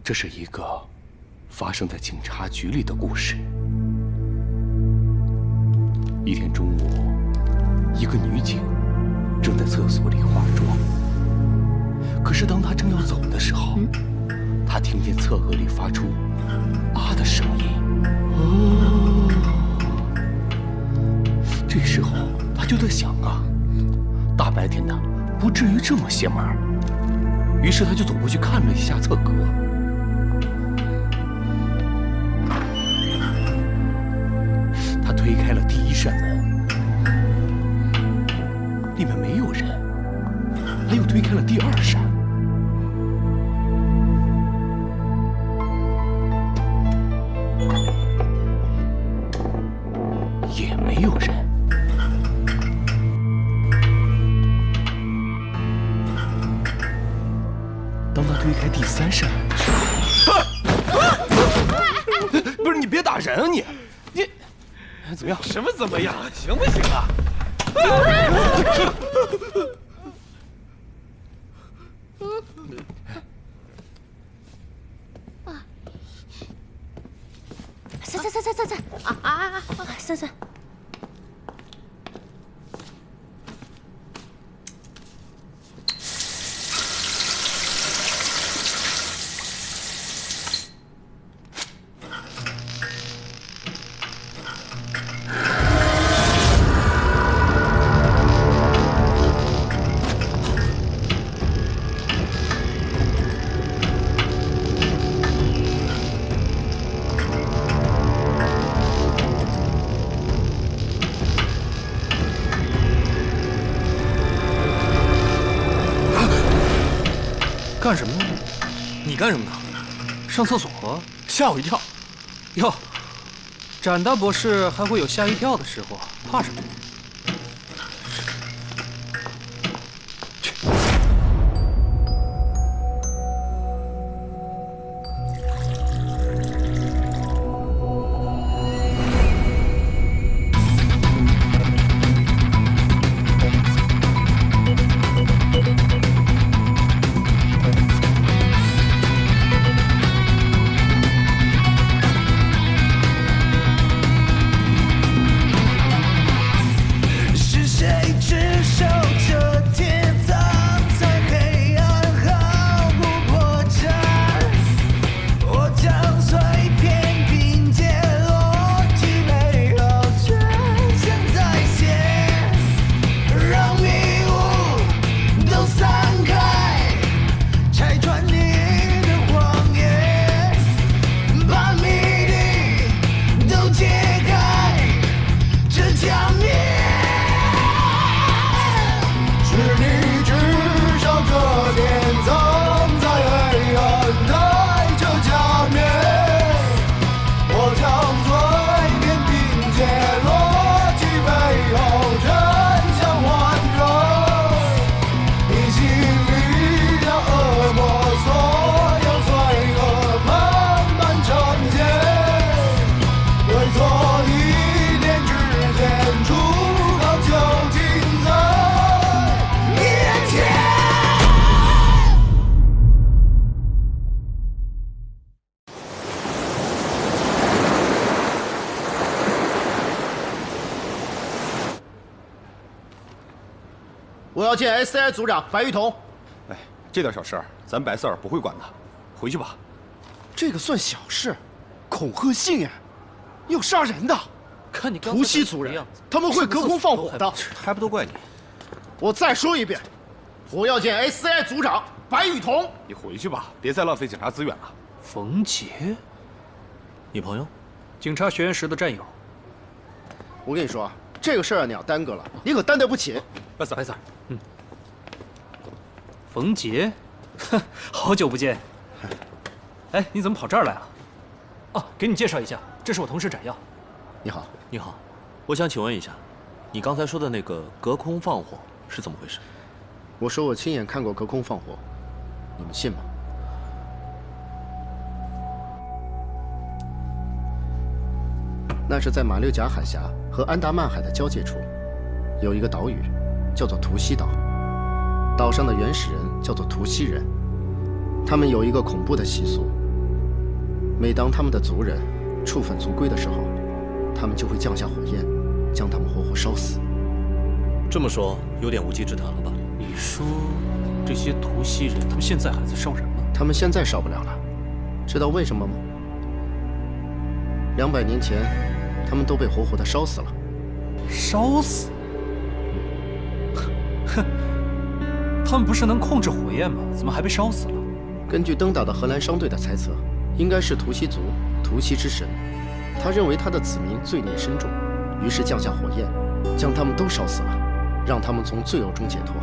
这是一个发生在警察局里的故事。一天中午，一个女警正在厕所里化妆。可是当她正要走的时候，她听见厕格里发出“啊”的声音。这时候她就在想啊，大白天的不至于这么邪门。于是她就走过去看了一下厕格。她推开了第一扇门，里面没有人。她又推开了第二扇，也没有人。当他推开第三扇门的时候，不是你别打人啊你怎么样？什么怎么样？行不行啊？散散。干什么呢？你干什么呢？上厕所？吓我一跳。哟，展大博士还会有吓一跳的时候，怕什么？我要见 SCI 组长白玉彤。哎，这点小事儿，咱白四儿不会管的，回去吧。这个算小事，恐吓信呀，要杀人的。看你图西族人，他们会隔空放火的，还不都怪你？我再说一遍，我要见 SCI 组长白玉彤。你回去吧，别再浪费警察资源了。冯杰，你朋友，警察学院时的战友。我跟你说，这个事儿你要耽搁了，你可担待不起。白四儿，冯杰，好久不见。哎，你怎么跑这儿来了？哦，给你介绍一下，这是我同事展耀。你好，你好，我想请问一下，你刚才说的那个隔空放火是怎么回事？我说我亲眼看过隔空放火，你们信吗？那是在马六甲海峡和安达曼海的交界处，有一个岛屿，叫做图西岛。岛上的原始人叫做图西人，他们有一个恐怖的习俗，每当他们的族人触犯族规的时候，他们就会降下火焰，将他们活活烧死。这么说有点无稽之谈了吧？你说这些图西人，他们现在还在烧人吗？他们现在烧不了了，知道为什么吗？200年前，他们都被活活的烧死了。烧死？哼，他们不是能控制火焰吗？怎么还被烧死了？根据登岛的荷兰商队的猜测，应该是图西族，图西之神。他认为他的子民罪孽深重，于是降下火焰，将他们都烧死了，让他们从罪恶中解脱。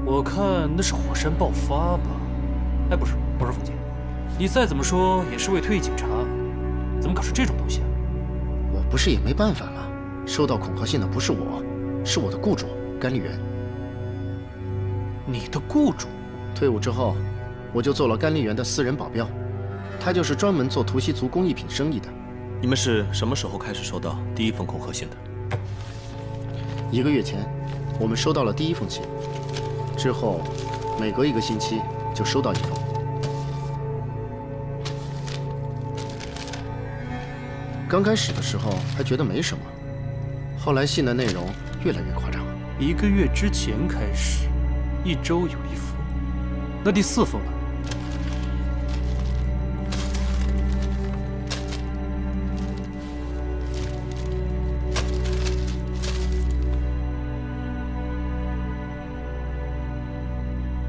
我看那是火山爆发吧？哎，不是凤姐，你再怎么说也是位退役警察，怎么搞出这种东西啊？我不是也没办法吗？收到恐吓信的不是我，是我的雇主甘丽媛。你的雇主？退伍之后，我就做了甘丽媛的私人保镖，他就是专门做图西族工艺品生意的。你们是什么时候开始收到第一封恐吓信的1个月前，我们收到了第1封信，之后每隔1个星期就收到1封。刚开始的时候还觉得没什么，后来信的内容越来越夸张。1个月之前开始，1周有1封，那第4封呢？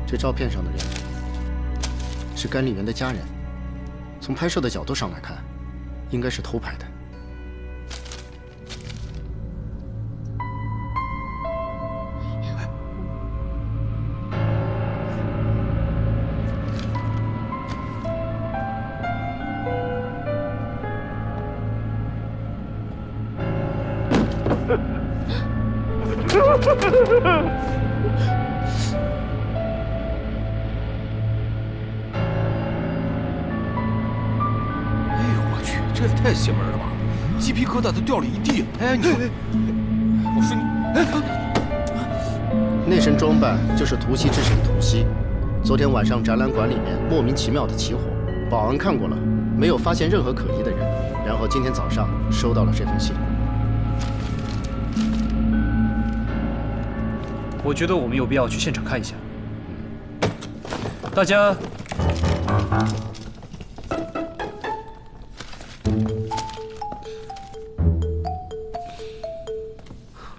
这照片上的人是甘丽媛的家人，从拍摄的角度上来看，应该是偷拍的。这也太邪门了吧！鸡皮疙瘩都掉了一地。哎，你说，我说你，那身装扮就是图西之神图西。昨天晚上展览馆里面莫名其妙的起火，保安看过了，没有发现任何可疑的人。然后今天早上收到了这封信。我觉得我们有必要去现场看一下。大家。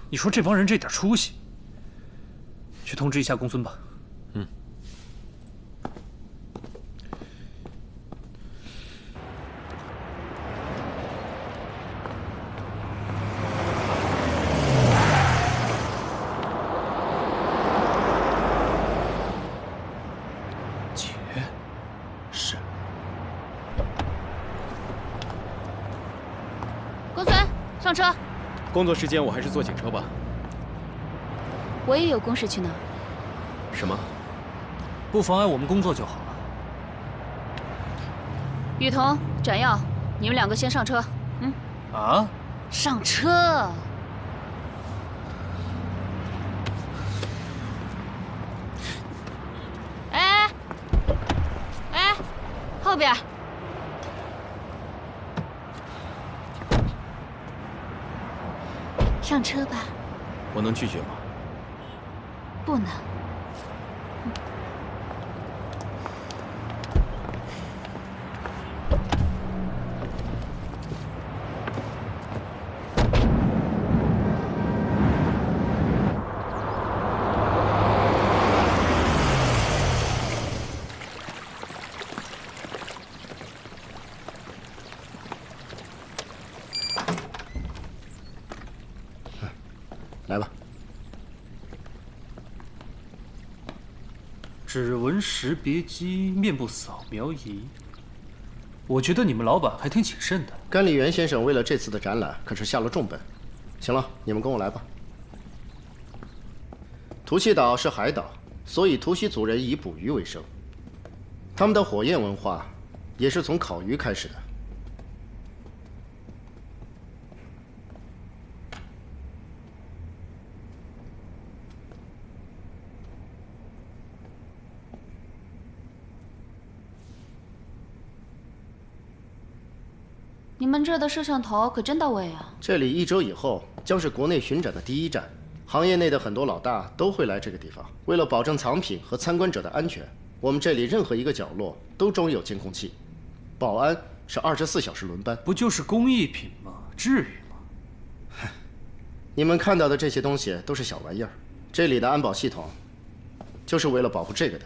你说这帮人这点出息，去通知一下公孙吧。嗯。姐，是。公孙，上车。工作时间我还是坐警车吧。我也有公事去呢。什么？不妨碍我们工作就好了。雨桐、展耀，你们2个先上车。嗯。啊？上车。哎，哎，后边。上车吧。我能拒绝吗？不能。来吧。指纹识别机、面部扫描仪，我觉得你们老板还挺谨慎的。甘丽媛先生为了这次的展览可是下了重本。行了，你们跟我来吧。图西岛是海岛，所以图西族人以捕鱼为生。他们的火焰文化也是从烤鱼开始的。你们这儿的摄像头可真到位啊！这里1周以后将是国内巡展的第1站，行业内的很多老大都会来这个地方。为了保证藏品和参观者的安全，我们这里任何一个角落都装有监控器，保安是24小时轮班。不就是工艺品吗？至于吗？你们看到的这些东西都是小玩意儿，这里的安保系统就是为了保护这个的。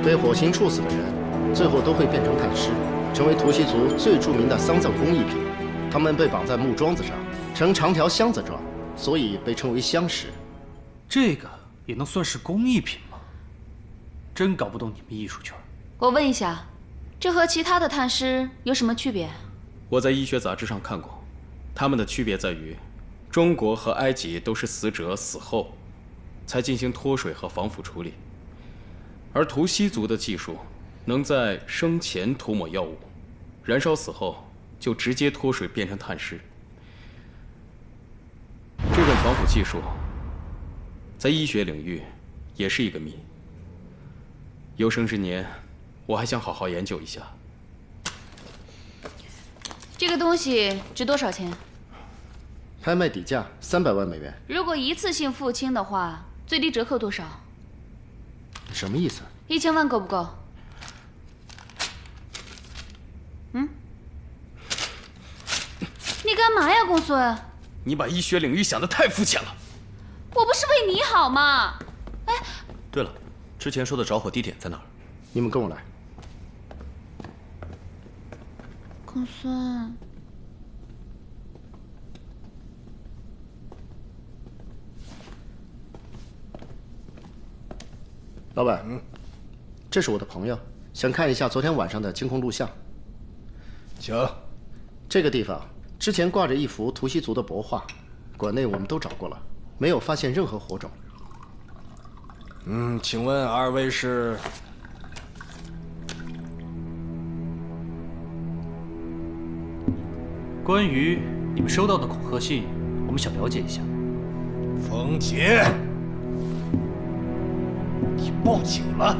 被火星处死的人，最后都会变成炭尸，成为图西族最著名的丧葬工艺品。他们被绑在木桩子上，呈长条箱子状，所以被称为箱石。这个也能算是工艺品吗？真搞不懂你们艺术圈。我问一下，这和其他的炭尸有什么区别？我在医学杂志上看过，它们的区别在于，中国和埃及都是死者死后才进行脱水和防腐处理。而图西族的技术能在生前涂抹药物，燃烧死后就直接脱水变成炭尸。这种防腐技术在医学领域也是一个谜。有生之年，我还想好好研究一下。这个东西值多少钱？拍卖底价300万美元。如果一次性付清的话，最低折扣多少？什么意思？1000万够不够？你干嘛呀，公孙？你把医学领域想得太肤浅了。我不是为你好吗？哎，对了，之前说的着火地点在哪儿？你们跟我来。公孙，老板，这是我的朋友，想看一下昨天晚上的监控录像。请。这个地方之前挂着一幅图西族的帛画，馆内我们都找过了，没有发现任何火种。请问2位是？关于你们收到的恐吓信，我们想了解一下。冯杰，你报警了？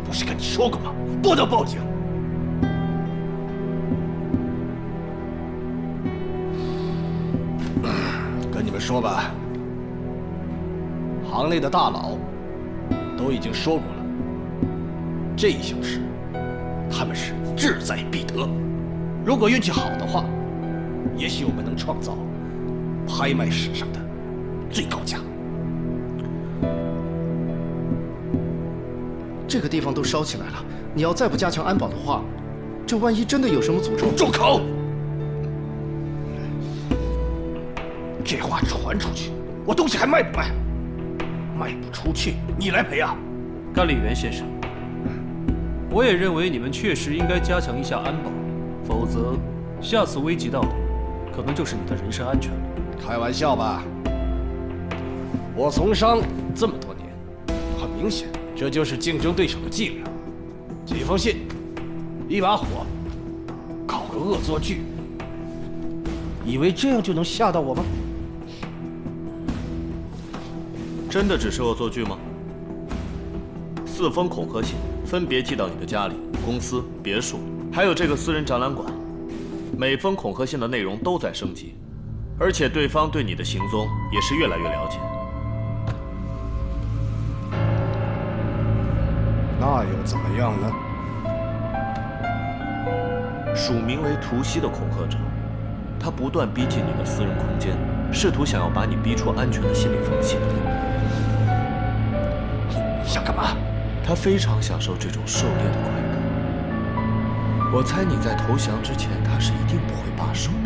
不是跟你说过吗？不能报警。跟你们说吧，行内的大佬都已经说过了，这一小时他们是志在必得。如果运气好的话，也许我们能创造拍卖史上的最高价。这个地方都烧起来了，你要再不加强安保的话，这万一真的有什么诅咒……住口！这话传出去，我东西还卖不卖？卖不出去，你来赔啊！甘立元先生，我也认为你们确实应该加强一下安保，否则下次危及到的可能就是你的人身安全了。开玩笑吧？我从商这么多年，很明显，这就是竞争对手的伎俩。几封信，一把火，搞个恶作剧，以为这样就能吓到我吗？真的只是恶作剧吗？4封恐吓信分别寄到你的家里、公司、别墅，还有这个私人展览馆。每封恐吓信的内容都在升级，而且对方对你的行踪也是越来越了解。那又怎么样呢？署名为图西的恐吓者，他不断逼近你的私人空间，试图想要把你逼出安全的心理风险。你想干嘛？他非常享受这种狩猎的快感。我猜你在投降之前，他是一定不会罢手的。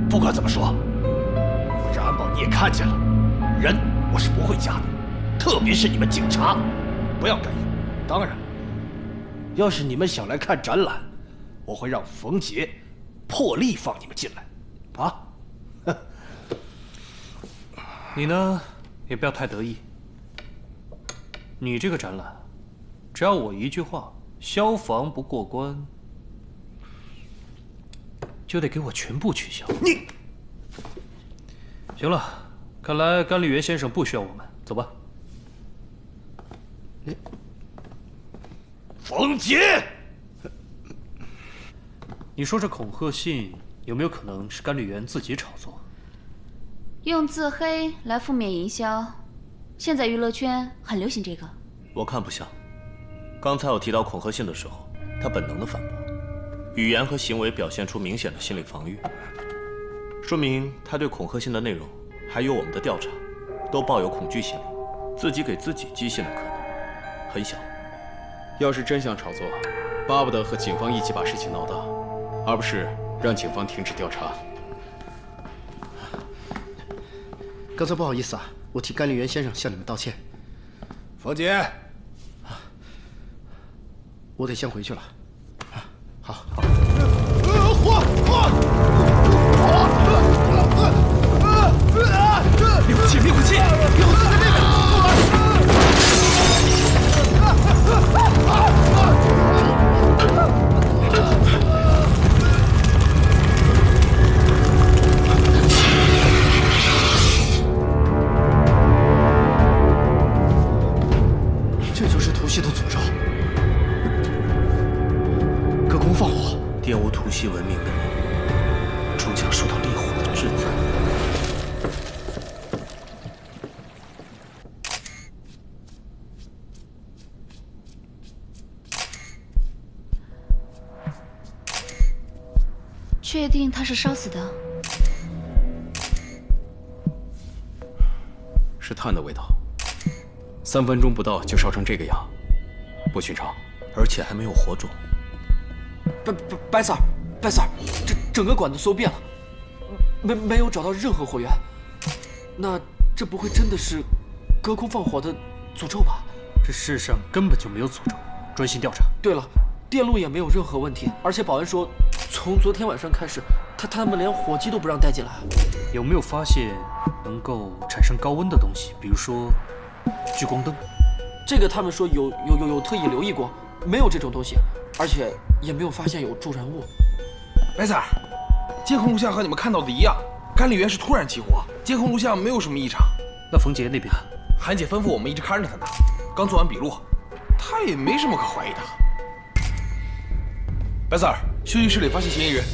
不管怎么说，我这安保你也看见了，人我是不会加的，特别是你们警察，不要干预。当然，要是你们想来看展览，我会让冯杰破例放你们进来，啊？你呢，也不要太得意。你这个展览，只要我一句话，消防不过关，就得给我全部取消。你，行了，看来甘丽媛先生不需要我们，走吧。冯杰，你说这恐吓信有没有可能是甘丽媛自己炒作？用自黑来负面营销，现在娱乐圈很流行这个。我看不像。刚才我提到恐吓信的时候，他本能的反驳，语言和行为表现出明显的心理防御，说明他对恐吓信的内容还有我们的调查，都抱有恐惧心理，自己给自己寄信的可能很小。要是真想炒作，巴不得和警方一起把事情闹大，而不是让警方停止调查。刚才不好意思啊，我替甘丽媛先生向你们道歉。冯杰，我得先回去了。好。灭火器！灭火器！灭火器在那边！这就是图西的诅咒。隔空放火，玷污图西文明的人，终将受到烈火的制裁。确定他是烧死的？是炭的味道。3分钟不到就烧成这个样，不寻常，而且还没有火种。白 Sir， 整个管子搜遍了，没有找到任何火源。那这不会真的是隔空放火的诅咒吧？这世上根本就没有诅咒，专心调查。对了，电路也没有任何问题，而且保安说，从昨天晚上开始，他们连火机都不让带进来。有没有发现能够产生高温的东西？比如说聚光灯？这个他们说有特意留意过，没有这种东西，而且也没有发现有助燃物。白 Sir， 监控录像和你们看到的一样，甘丽媛是突然起火，监控录像没有什么异常。那冯杰那边，韩姐吩咐我们一直看着他呢，刚做完笔录，他也没什么可怀疑的。白 Sir， 休息室里发现嫌疑人。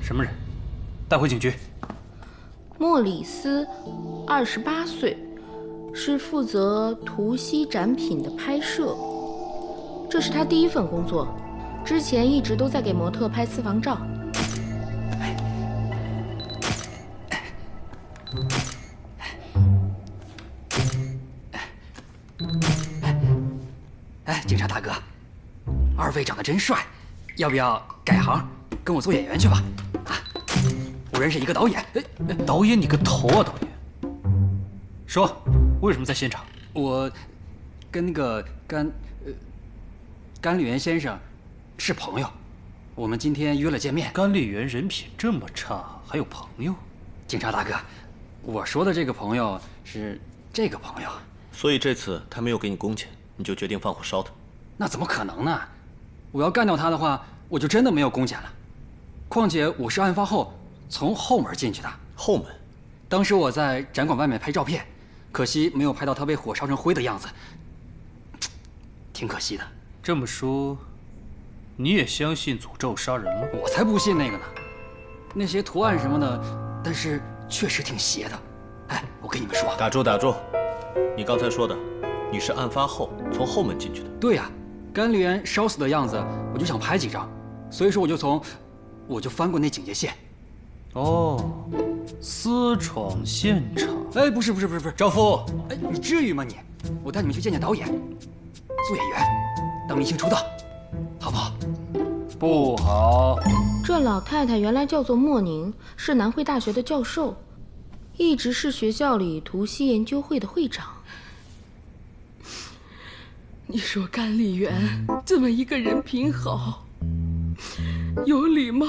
什么人？带回警局。莫里斯，28岁，是负责图西展品的拍摄。这是他第一份工作，之前一直都在给模特拍私房照。警察大哥，2位长得真帅，要不要改行跟我做演员去吧？我认识一个导演。导演你个头啊！导演，说为什么在现场？我跟那个甘丽媛先生是朋友，我们今天约了见面。甘丽媛人品这么差，还有朋友？警察大哥，我说的这个朋友是这个朋友。所以这次他没有给你工钱，你就决定放火烧他？那怎么可能呢？我要干掉他的话，我就真的没有工钱了。况且我是案发后从后门进去的。后门？当时我在展馆外面拍照片，可惜没有拍到他被火烧成灰的样子，挺可惜的。这么说，你也相信诅咒杀人了？我才不信那个呢，那些图案什么的，但是确实挺邪的。我跟你们说，打住！你刚才说的，你是案发后从后门进去的？对呀，甘丽媛烧死的样子，我就想拍几张，所以说我就翻过那警戒线。哦，私闯现场？不是，赵夫，你至于吗你？我带你们去见见导演，做演员，当明星出道，好不好？不好。这老太太原来叫做莫宁，是南汇大学的教授，一直是学校里图西研究会的会长。你说甘丽媛这么一个人品好、有礼貌、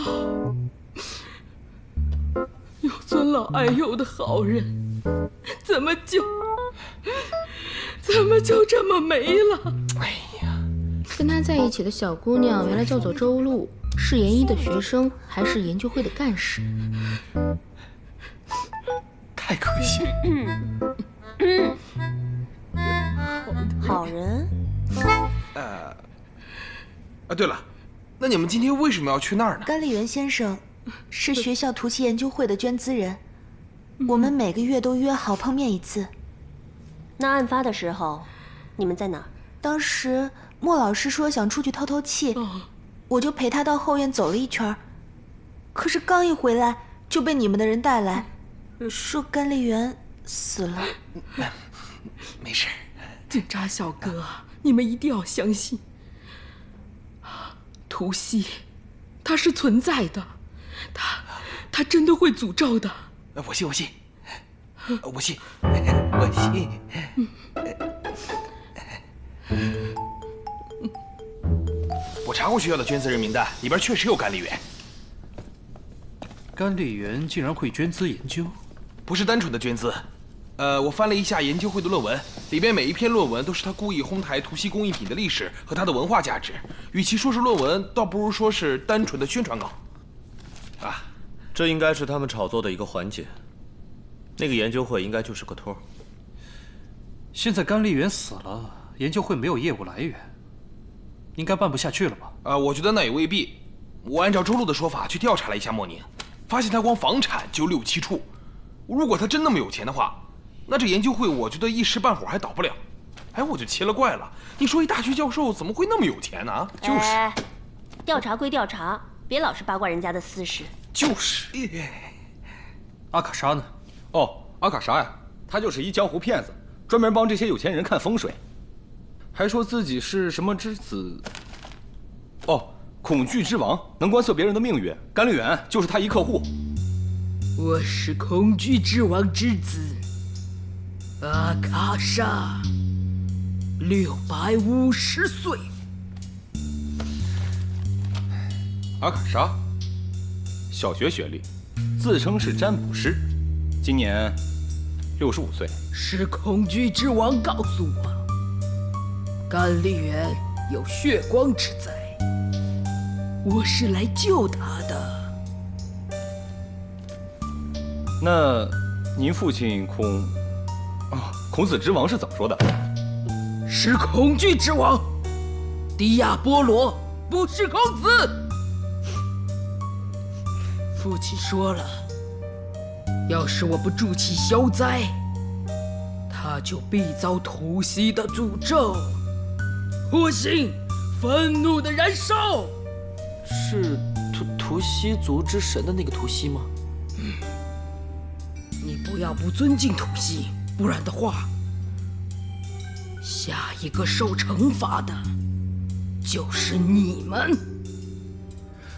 有尊老爱幼的好人，怎么就这么没了？哎呀，跟他在一起的小姑娘原来叫做周露，是研一的学生，还是研究会的干事。太可惜了。好人。对了，那你们今天为什么要去那儿呢？甘丽媛先生是学校图西研究会的捐资人，我们每个月都约好碰面一次。那案发的时候，你们在哪儿？当时莫老师说想出去透透气，我就陪他到后院走了一圈。可是刚一回来就被你们的人带来，说甘丽媛死了。没事。警察小哥，你们一定要相信，图西，它是存在的，它真的会诅咒的。我信。我查过学校的捐资人名单，里边确实有甘丽媛。甘丽媛竟然会捐资研究？不是单纯的捐资。我翻了一下研究会的论文，里边每一篇论文都是他故意哄抬图西工艺品的历史和它的文化价值。与其说是论文，倒不如说是单纯的宣传稿。这应该是他们炒作的一个环节。那个研究会应该就是个托。现在甘丽媛死了，研究会没有业务来源，应该办不下去了吧？我觉得那也未必。我按照周露的说法去调查了一下莫宁，发现他光房产就6、7处。如果他真那么有钱的话，那这研究会我觉得一时半会儿还倒不了。我就奇了怪了，你说一大学教授怎么会那么有钱呢？就是，调查归调查，别老是八卦人家的私事。就是。阿卡莎呢？阿卡莎呀，他就是一江湖骗子，专门帮这些有钱人看风水，还说自己是什么之子。恐惧之王，能观测别人的命运。甘丽媛就是他一客户。我是恐惧之王之子，阿卡莎，650岁。阿卡莎，小学学历，自称是占卜师，今年65岁。是恐惧之王告诉我，甘丽媛有血光之灾，我是来救她的。那您父亲孔子之王是怎么说的？是恐惧之王，迪亚波罗，不是孔子。父亲说了，要是我不助其消灾，他就必遭图西的诅咒，火星愤怒的燃烧。是图西族之神的那个图西吗？你不要不尊敬图西，不然的话，下一个受惩罚的就是你们。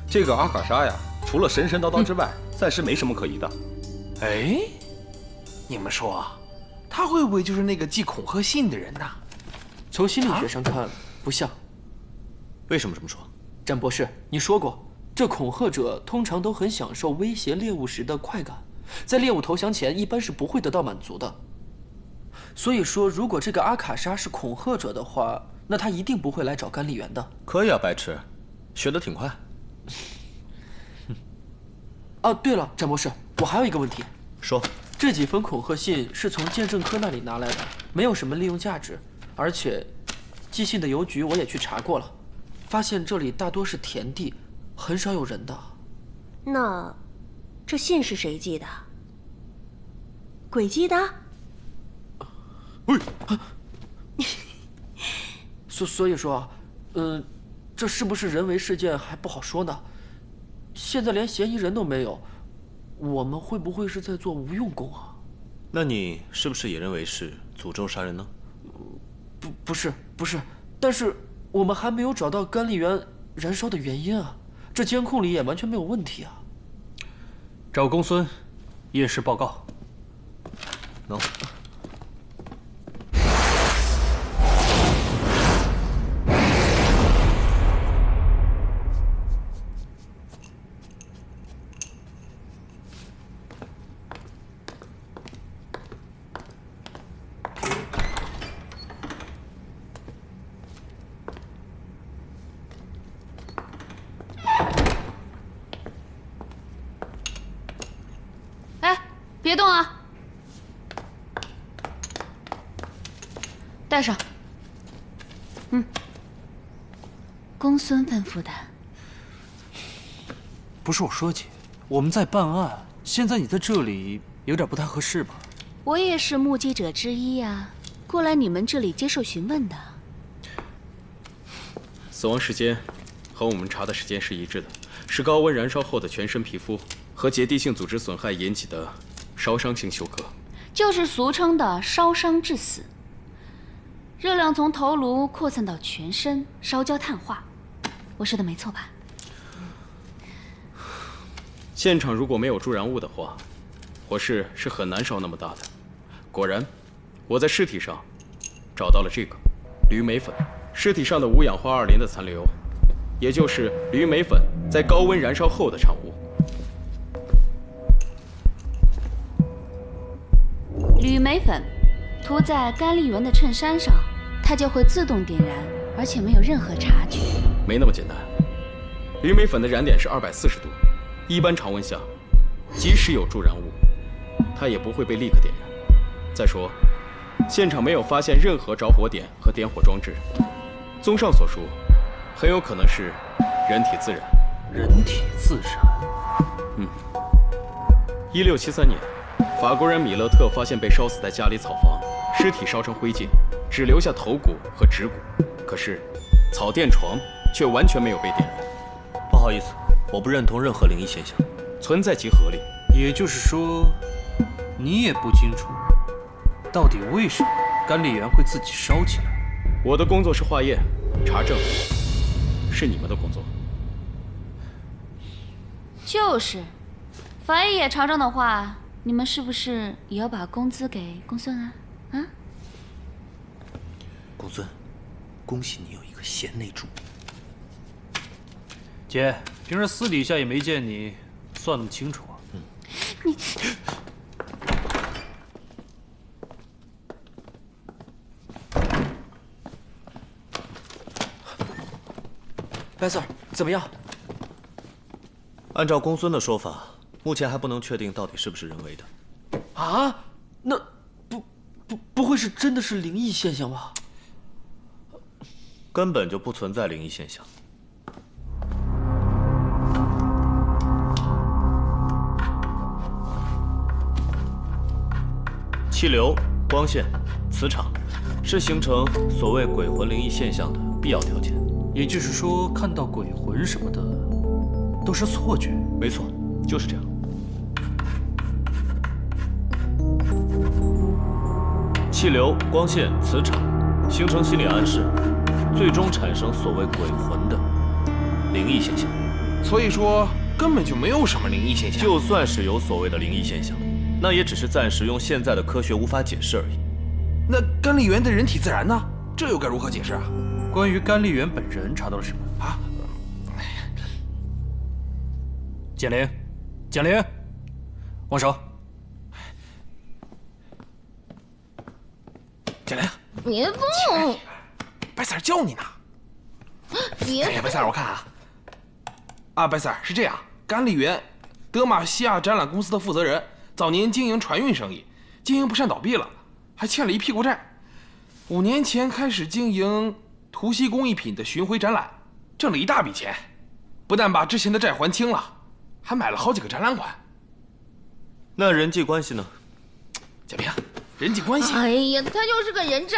这个阿卡莎呀，除了神神叨叨之外，暂时没什么可疑的。你们说，他会不会就是那个寄恐吓信的人呢？从心理学上看，不像。为什么这么说？詹博士，你说过，这恐吓者通常都很享受威胁猎物时的快感，在猎物投降前一般是不会得到满足的。所以说，如果这个阿卡莎是恐吓者的话，那他一定不会来找甘丽媛的。可以啊，白痴，学得挺快。对了，詹博士，我还有一个问题。说，这几封恐吓信是从鉴证科那里拿来的，没有什么利用价值，而且寄信的邮局我也去查过了，发现这里大多是田地，很少有人的。那这信是谁寄的？鬼寄的？所以说，这是不是人为事件还不好说呢？现在连嫌疑人都没有，我们会不会是在做无用功啊？那你是不是也认为是诅咒杀人呢？不是，但是我们还没有找到甘丽媛燃烧的原因啊，这监控里也完全没有问题啊。找公孙，验尸报告。能。别动啊！带上。公孙吩咐的。不是我说姐，我们在办案，现在你在这里有点不太合适吧？我也是目击者之一啊，过来你们这里接受询问的。死亡时间和我们查的时间是一致的，是高温燃烧后的全身皮肤和结缔性组织损害引起的烧伤性休克，就是俗称的烧伤致死。热量从头颅扩散到全身，烧焦碳化。我说的没错吧？现场如果没有助燃物的话，火势是很难烧那么大的。果然，我在尸体上找到了这个铝镁粉，尸体上的五氧化二磷的残留，也就是铝镁粉在高温燃烧后的产物。铝镁粉涂在甘丽媛的衬衫上，它就会自动点燃，而且没有任何察觉。没那么简单，铝镁粉的燃点是240度，一般常温下，即使有助燃物，它也不会被立刻点燃。再说，现场没有发现任何着火点和点火装置。综上所述，很有可能是人体自燃。人体自燃？1673年，法国人米勒特发现被烧死在家里草房，尸体烧成灰烬，只留下头骨和指骨，可是草垫床却完全没有被点燃。不好意思，我不认同任何灵异现象，存在即合理。也就是说，你也不清楚，到底为什么甘丽媛会自己烧起来？我的工作是化验、查证，是你们的工作。就是，法医也查证的话，你们是不是也要把工资给公孙啊？啊？公孙，恭喜你有一个贤内助。姐，平时私底下也没见你算那么清楚啊。你。白 Sir， 怎么样？按照公孙的说法，目前还不能确定到底是不是人为的。啊？那不会是真的是灵异现象吧？根本就不存在灵异现象。气流、光线、磁场，是形成所谓鬼魂灵异现象的必要条件。也就是说，看到鬼魂什么的都是错觉。没错，就是这样。气流、光线、磁场形成心理暗示，最终产生所谓鬼魂的灵异现象。所以说，根本就没有什么灵异现象。就算是有所谓的灵异现象，那也只是暂时用现在的科学无法解释而已。那甘丽媛的人体自燃呢？这又该如何解释啊？关于甘丽媛本人查到了什么啊？简玲，简玲，握手。简玲，别动！白 Sir 叫你呢。别！哎呀，白 Sir， 我看啊，白 Sir 是这样，甘丽媛，德玛西亚展览公司的负责人，早年经营船运生意，经营不善倒闭了，还欠了一屁股债。5年前开始经营涂漆工艺品的巡回展览，挣了一大笔钱，不但把之前的债还清了，还买了好几个展览馆。那人际关系呢？简平，人际关系？哎呀，他就是个人渣，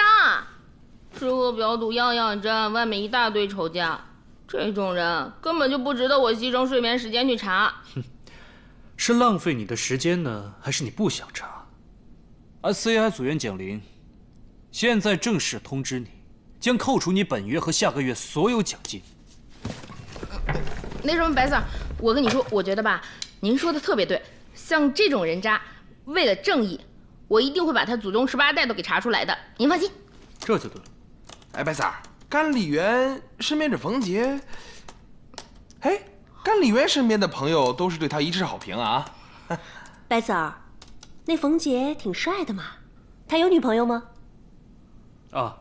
吃喝嫖赌样样沾，外面一大堆仇家，这种人根本就不值得我牺牲睡眠时间去查。是浪费你的时间呢，还是你不想查？CI 组员蒋玲，现在正式通知你，将扣除你本月和下个月所有奖金。那什么，白 Sir， 我跟你说，我觉得吧，您说的特别对，像这种人渣，为了正义，我一定会把他祖宗18代都给查出来的，您放心。这就对了。哎，白 Sir， 甘丽媛身边这冯杰，哎，甘丽媛身边的朋友都是对他一致好评啊。白 Sir， 那冯杰挺帅的嘛，他有女朋友吗？啊，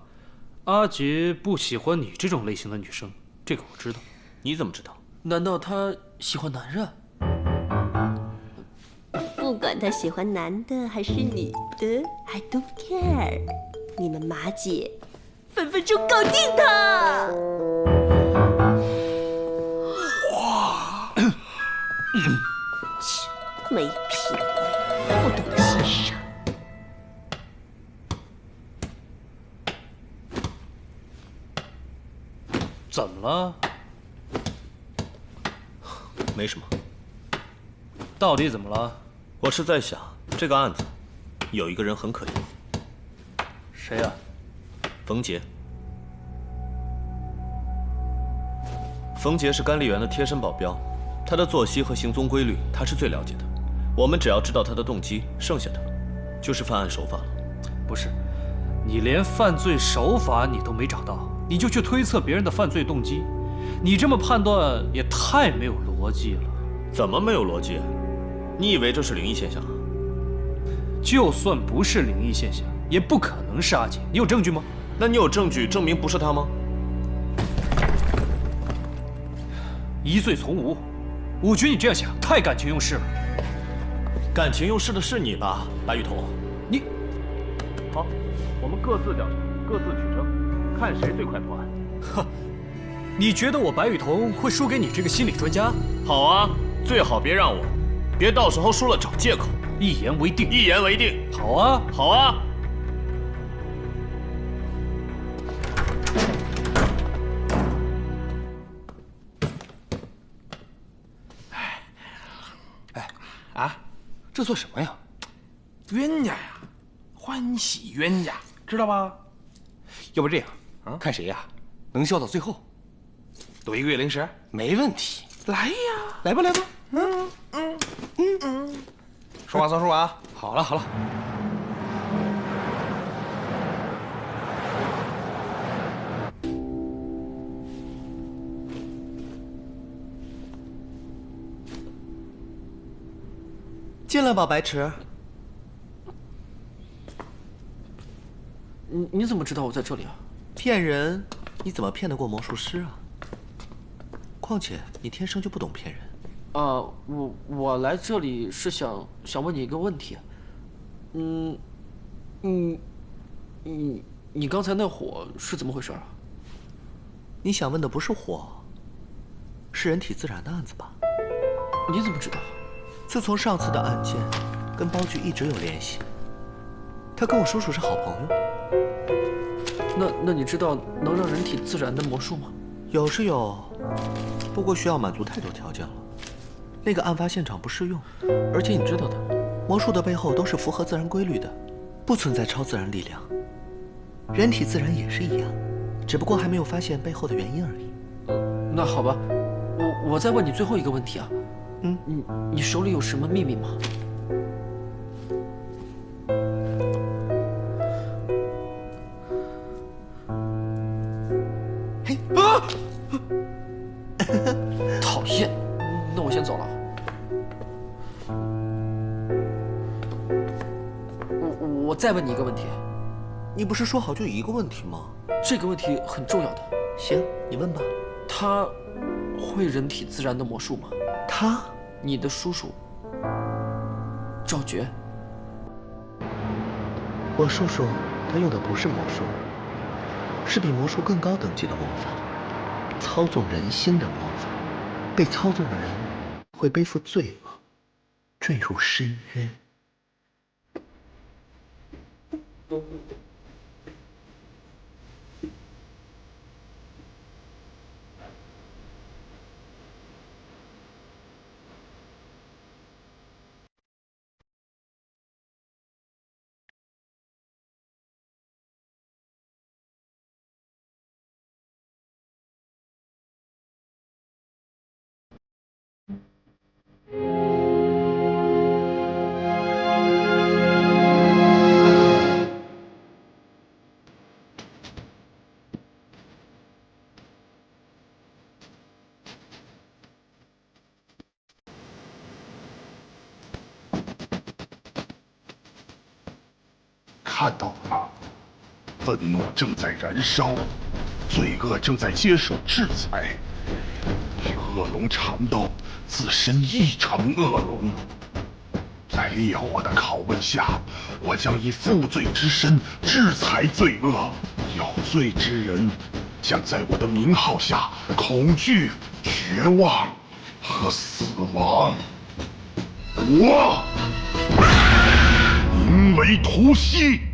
阿杰不喜欢你这种类型的女生，这个我知道。你怎么知道？难道他喜欢男人？不敢管他喜欢男的还是女的 ，I don't care。你们马姐分分钟搞定他。哇！没品味，不懂得欣赏。怎么了？没什么。到底怎么了？我是在想，这个案子有一个人很可疑。谁呀？冯杰。冯杰是甘丽媛的贴身保镖，他的作息和行踪规律，他是最了解的。我们只要知道他的动机，剩下的就是犯案手法了。不是，你连犯罪手法你都没找到，你就去推测别人的犯罪动机，你这么判断也太没有逻辑了。怎么没有逻辑？你以为这是灵异现象啊？就算不是灵异现象，也不可能是阿杰。你有证据吗？那你有证据证明不是他吗？疑罪从无。我觉得你这样想太感情用事了。感情用事的是你吧，白雨桐？你好，我们各自调查，各自取证，看谁最快破案。哼，你觉得我白雨桐会输给你这个心理专家？好啊，最好别让我，别到时候输了找借口。一言为定。一言为定。好啊，好啊。这做什么呀？冤家呀，欢喜冤家，知道吧？要不这样啊，看谁呀能笑到最后。赌1个月零食，没问题。来呀，来吧，来吧。说话算数啊！好了好了。进来吧，白池。你怎么知道我在这里啊？骗人？你怎么骗得过魔术师啊？况且你天生就不懂骗人。啊，我来这里是想问你一个问题。你刚才那火是怎么回事啊？你想问的不是火，是人体自燃的案子吧？你怎么知道？自从上次的案件，跟包具一直有联系。他跟我叔叔是好朋友。那你知道能让人体自燃的魔术吗？有是有，不过需要满足太多条件了。那个案发现场不适用，而且你知道的，魔术的背后都是符合自然规律的，不存在超自然力量。人体自燃也是一样，只不过还没有发现背后的原因而已。那好吧，我再问你最后一个问题啊。你手里有什么秘密吗？嘿啊！讨厌，那我先走了。我再问你一个问题。你不是说好就一个问题吗？这个问题很重要的。行，你问吧。他会人体自燃的魔术吗？他，你的叔叔赵觉。我叔叔他用的不是魔术，是比魔术更高等级的魔法，操纵人心的魔法。被操纵的人会背负罪恶，坠入深渊。看到了吗？愤怒正在燃烧，罪恶正在接受制裁。与恶龙缠斗，自身亦成恶龙。在在烈火的拷问下，我将以负罪之身制裁罪恶，有罪之人将在我的名号下恐惧、绝望和死亡。我名为屠西。